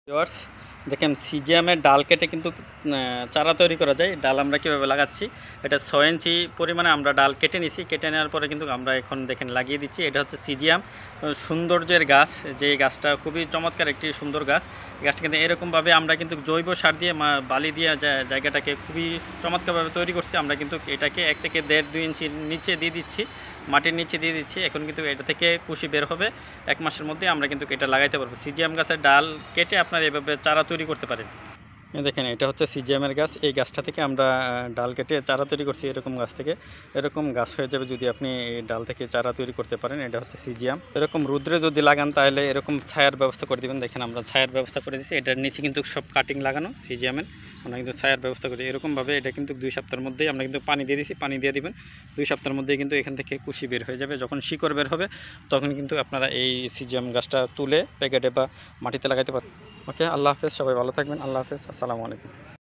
Viewers দেখেন সিজিএমের ডাল কেটে কিন্তু চারা তৈরি করা যায়। ডাল আমরা কীভাবে লাগাচ্ছি, এটা 6 ইঞ্চি পরিমাণে আমরা ডাল কেটে নিছি। কেটে নেওয়ার পরে কিন্তু আমরা এখন দেখেন লাগিয়ে দিচ্ছি। এটা হচ্ছে সিজিএম সৌন্দর্যের গাছ, যে গাছটা খুবই চমৎকার একটি সুন্দর গাছ। গাছটা কিন্তু এরকমভাবে আমরা কিন্তু জৈব সার দিয়ে বালি দিয়ে জায়গাটাকে খুবই চমৎকারভাবে তৈরি করছি। আমরা কিন্তু এটাকে 1 থেকে 1.5-2 ইঞ্চি নিচে দিয়ে দিচ্ছি, মাটির নিচে দিয়ে দিচ্ছি। এখন কিন্তু এটা থেকে কুশি বের হবে। 1 মাসের মধ্যে আমরা কিন্তু এটা লাগাইতে পারবো। সিজিএম গাছের ডাল কেটে আপনারা এভাবে চারা তৈরি করতে পারেন। দেখেন এটা হচ্ছে সিজিএমের গাছ। এই গাছটা থেকে আমরা ডাল কেটে চারা তৈরি করছি। এরকম গাছ থেকে এরকম গাছ হয়ে যাবে যদি আপনি এই ডাল থেকে চারা তৈরি করতে পারেন। এটা হচ্ছে সিজিএম। এরকম রুদ্রে যদি লাগান তাহলে এরকম ছায়ার ব্যবস্থা করে দেবেন। দেখেন আমরা ছায়ার ব্যবস্থা করে দিচ্ছি। এটার নিচে কিন্তু সব কাটিং লাগানো সিজিএমের, আমরা কিন্তু ছায়ার ব্যবস্থা করি। এরকমভাবে এটা কিন্তু 2 সপ্তাহের মধ্যেই আমরা কিন্তু পানি দিয়ে দিচ্ছি। পানি দিয়ে দিবেন 2 সপ্তাহের মধ্যেই কিন্তু এখান থেকে কুশি বের হয়ে যাবে। যখন শিকড় বের হবে তখন কিন্তু আপনারা এই সিজিএম গাছটা তুলে প্যাকেটে বা মাটিতে লাগাইতে পারেন। ওকে, আল্লাহ হাফেজ, সবাই ভালো থাকবেন। আল্লাহ হাফেজ, আসসালামু আলাইকুম।